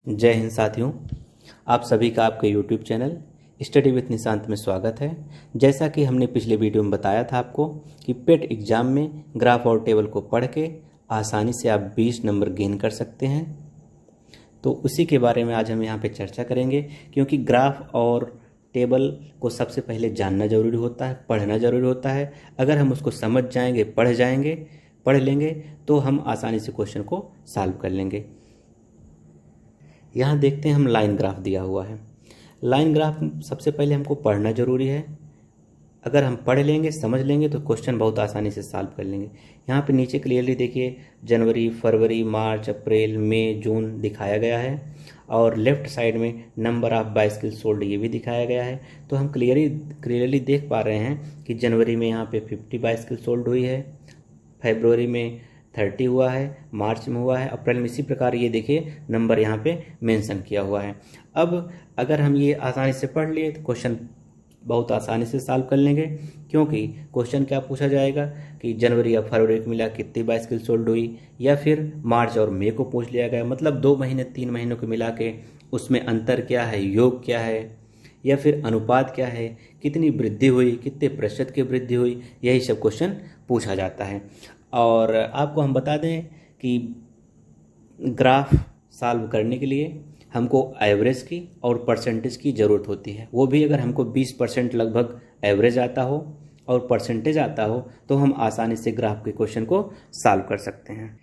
जय हिंद साथियों, आप सभी का आपके YouTube channel study with Nishant में स्वागत है। जैसा कि हमने पिछले वीडियो में बताया था आपको कि पेट एग्ज़ाम में ग्राफ और टेबल को पढ़ के आसानी से आप 20 नंबर गेन कर सकते हैं। तो उसी के बारे में आज हम यहाँ पे चर्चा करेंगे, क्योंकि ग्राफ और टेबल को सबसे पहले जानना ज़रूरी होता है, पढ़ना ज़रूरी होता है। अगर हम उसको समझ जाएंगे, पढ़ लेंगे तो हम आसानी से क्वेश्चन को सॉल्व कर लेंगे। यहाँ देखते हैं, हम लाइन ग्राफ दिया हुआ है। लाइन ग्राफ सबसे पहले हमको पढ़ना ज़रूरी है। अगर हम पढ़ लेंगे, समझ लेंगे तो क्वेश्चन बहुत आसानी से सॉल्व कर लेंगे। यहाँ पे नीचे क्लियरली देखिए जनवरी, फरवरी, मार्च, अप्रैल, मई, जून दिखाया गया है और लेफ्ट साइड में नंबर ऑफ बाइसिकल सोल्ड ये भी दिखाया गया है। तो हम क्लियरली देख पा रहे हैं कि जनवरी में यहाँ पे 50 बाइसिकल सोल्ड हुई है, फरवरी में 30 हुआ है, मार्च में हुआ है, अप्रैल में इसी प्रकार ये देखिए नंबर यहाँ पे मेंशन किया हुआ है। अब अगर हम ये आसानी से पढ़ लिए तो क्वेश्चन बहुत आसानी से सॉल्व कर लेंगे, क्योंकि क्वेश्चन क्या पूछा जाएगा कि जनवरी या फरवरी को मिला कितनी बाइसिकल सोल्ड हुई, या फिर मार्च और मई को पूछ लिया गया, मतलब 2 महीने 3 महीनों को मिला के उसमें अंतर क्या है, योग क्या है, या फिर अनुपात क्या है, कितनी वृद्धि हुई, कितने प्रतिशत की वृद्धि हुई, यही सब क्वेश्चन पूछा जाता है। और आपको हम बता दें कि ग्राफ सॉल्व करने के लिए हमको एवरेज की और परसेंटेज की ज़रूरत होती है। वो भी अगर हमको 20% लगभग एवरेज आता हो और परसेंटेज आता हो तो हम आसानी से ग्राफ के क्वेश्चन को सॉल्व कर सकते हैं।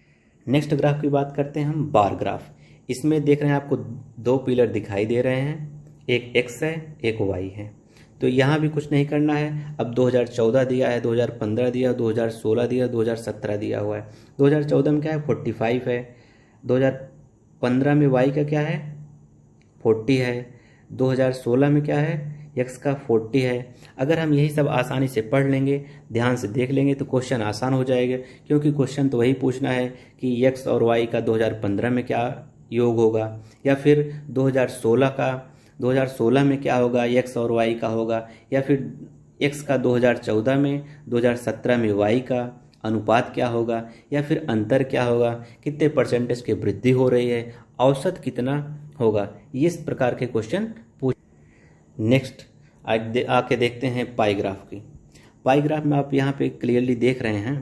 नेक्स्ट ग्राफ की बात करते हैं हम, बार ग्राफ। इसमें देख रहे हैं आपको 2 पिलर दिखाई दे रहे हैं, एक एक्स है, एक वाई है। तो यहाँ भी कुछ नहीं करना है। अब 2014 दिया है, 2015 दिया, 2016 दिया, 2017 दिया हुआ है। 2014 में क्या है, 45 है। 2015 में वाई का क्या है, 40 है। 2016 में क्या है, एक्स का 40 है। अगर हम यही सब आसानी से पढ़ लेंगे, ध्यान से देख लेंगे तो क्वेश्चन आसान हो जाएगा, क्योंकि क्वेश्चन तो वही पूछना है कि एक्स और वाई का 2015 में क्या योग होगा, या फिर 2016 में क्या होगा, एक्स और वाई का होगा, या फिर एक्स का 2014 में, 2017 में वाई का अनुपात क्या होगा, या फिर अंतर क्या होगा, कितने परसेंटेज की वृद्धि हो रही है, औसत कितना होगा, इस प्रकार के क्वेश्चन पूछ। नेक्स्ट आके देखते हैं पाई ग्राफ की। पाई ग्राफ में आप यहाँ पे क्लियरली देख रहे हैं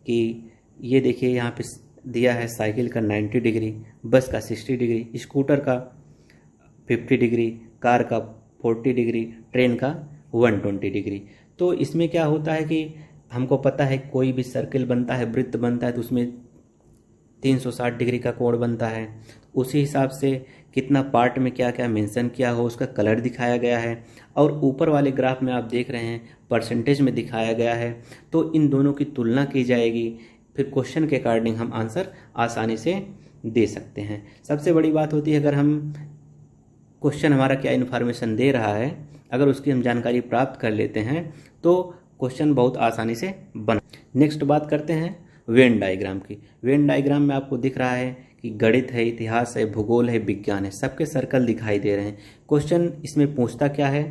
कि ये देखिए यहाँ पे दिया है साइकिल का 90 डिग्री, बस का 60 डिग्री, स्कूटर का 50 डिग्री, कार का 40 डिग्री, ट्रेन का 120 डिग्री। तो इसमें क्या होता है कि हमको पता है कोई भी सर्किल बनता है, वृत्त बनता है, तो उसमें 360 डिग्री का कोण बनता है। उसी हिसाब से कितना पार्ट में क्या क्या मेंशन किया हो उसका कलर दिखाया गया है, और ऊपर वाले ग्राफ में आप देख रहे हैं परसेंटेज में दिखाया गया है। तो इन दोनों की तुलना की जाएगी, फिर क्वेश्चन के अकॉर्डिंग हम आंसर आसानी से दे सकते हैं। सबसे बड़ी बात होती है, अगर हम क्वेश्चन हमारा क्या इन्फॉर्मेशन दे रहा है, अगर उसकी हम जानकारी प्राप्त कर लेते हैं तो क्वेश्चन बहुत आसानी से बन। नेक्स्ट बात करते हैं वेन डायग्राम की। वेन डायग्राम में आपको दिख रहा है कि गणित है, इतिहास है, भूगोल है, विज्ञान है, सबके सर्कल दिखाई दे रहे हैं। क्वेश्चन इसमें पूछता क्या है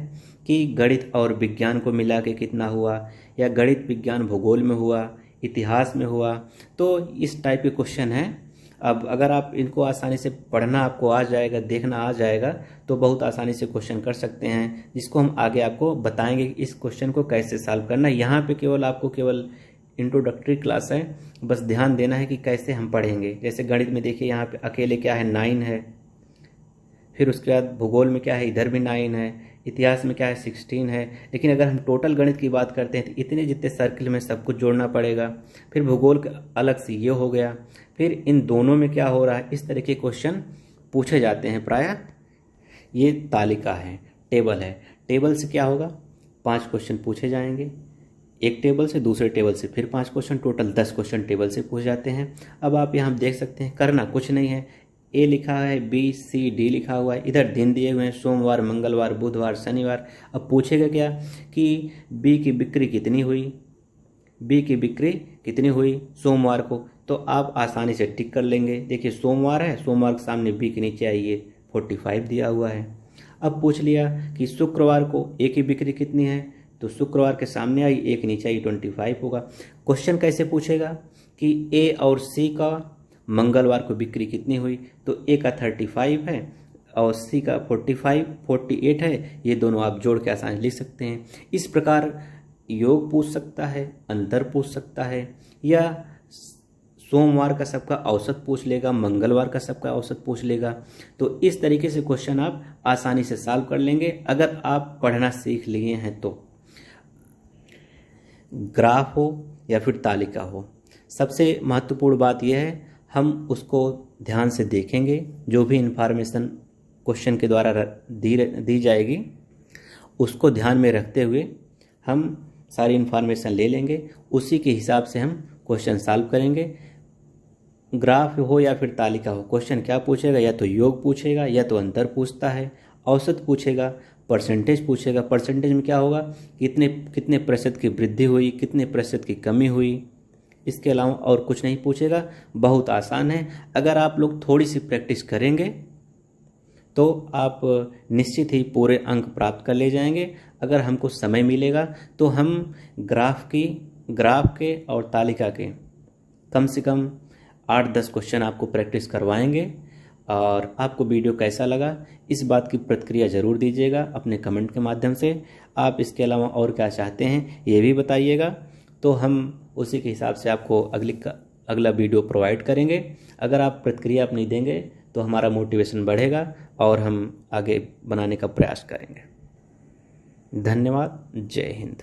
कि गणित और विज्ञान को मिला के कितना हुआ, या गणित विज्ञान भूगोल में हुआ, इतिहास में हुआ। तो इस टाइप के क्वेश्चन हैं। अब अगर आप इनको आसानी से पढ़ना आपको आ जाएगा, देखना आ जाएगा, तो बहुत आसानी से क्वेश्चन कर सकते हैं, जिसको हम आगे आपको बताएंगे कि इस क्वेश्चन को कैसे सॉल्व करना। यहाँ पे केवल आपको केवल इंट्रोडक्टरी क्लास है, बस ध्यान देना है कि कैसे हम पढ़ेंगे। जैसे गणित में देखिए यहाँ पे अकेले क्या है, 9 है, फिर उसके बाद भूगोल में क्या है, इधर भी 9 है, इतिहास में क्या है, 16 है। लेकिन अगर हम टोटल गणित की बात करते हैं तो इतने जितने सर्किल में सब कुछ जोड़ना पड़ेगा। फिर भूगोल का अलग से ये हो गया, फिर इन दोनों में क्या हो रहा है, इस तरह के क्वेश्चन पूछे जाते हैं प्रायः। ये तालिका है, टेबल है, टेबल से क्या होगा, 5 क्वेश्चन पूछे जाएंगे, एक टेबल से, दूसरे टेबल से फिर 5 क्वेश्चन, टोटल 10 क्वेश्चन टेबल से पूछ जाते हैं। अब आप यहाँ देख सकते हैं, करना कुछ नहीं है, ए लिखा है, बी सी डी लिखा हुआ है, इधर दिन दिए हुए हैं, सोमवार, मंगलवार, बुधवार, शनिवार। अब पूछेगा क्या कि बी की बिक्री कितनी हुई, बी की बिक्री कितनी हुई सोमवार को, तो आप आसानी से टिक कर लेंगे। देखिए सोमवार है, सोमवार के सामने बी के नीचे आइए 45 दिया हुआ है। अब पूछ लिया कि शुक्रवार को ए की बिक्री कितनी है, तो शुक्रवार के सामने आई, ए के नीचे आई 25 होगा। क्वेश्चन कैसे पूछेगा कि ए और सी का मंगलवार को बिक्री कितनी हुई, तो ए का 35 है और सी का 48 है। ये दोनों आप जोड़ के आसानी लिख सकते हैं। इस प्रकार योग पूछ सकता है, अंतर पूछ सकता है, या सोमवार का सबका औसत पूछ लेगा, मंगलवार का सबका औसत पूछ लेगा। तो इस तरीके से क्वेश्चन आप आसानी से सॉल्व कर लेंगे अगर आप पढ़ना सीख लिए हैं तो। ग्राफ हो या फिर तालिका हो, सबसे महत्वपूर्ण बात यह है हम उसको ध्यान से देखेंगे। जो भी इंफॉर्मेशन क्वेश्चन के द्वारा दी जाएगी उसको ध्यान में रखते हुए हम सारी इन्फॉर्मेशन ले लेंगे, उसी के हिसाब से हम क्वेश्चन सॉल्व करेंगे। ग्राफ हो या फिर तालिका हो, क्वेश्चन क्या पूछेगा, या तो योग पूछेगा, या तो अंतर पूछता है, औसत पूछेगा, परसेंटेज पूछेगा। परसेंटेज में क्या होगा, कितने प्रतिशत की वृद्धि हुई, कितने प्रतिशत की कमी हुई। इसके अलावा और कुछ नहीं पूछेगा। बहुत आसान है, अगर आप लोग थोड़ी सी प्रैक्टिस करेंगे तो आप निश्चित ही पूरे अंक प्राप्त कर ले जाएंगे। अगर हमको समय मिलेगा तो हम ग्राफ के और तालिका के कम से कम 8-10 क्वेश्चन आपको प्रैक्टिस करवाएंगे। और आपको वीडियो कैसा लगा इस बात की प्रतिक्रिया ज़रूर दीजिएगा अपने कमेंट के माध्यम से। आप इसके अलावा और क्या चाहते हैं ये भी बताइएगा, तो हम उसी के हिसाब से आपको अगला वीडियो प्रोवाइड करेंगे। अगर आप प्रतिक्रिया अपनी देंगे तो हमारा मोटिवेशन बढ़ेगा और हम आगे बनाने का प्रयास करेंगे। धन्यवाद। जय हिंद।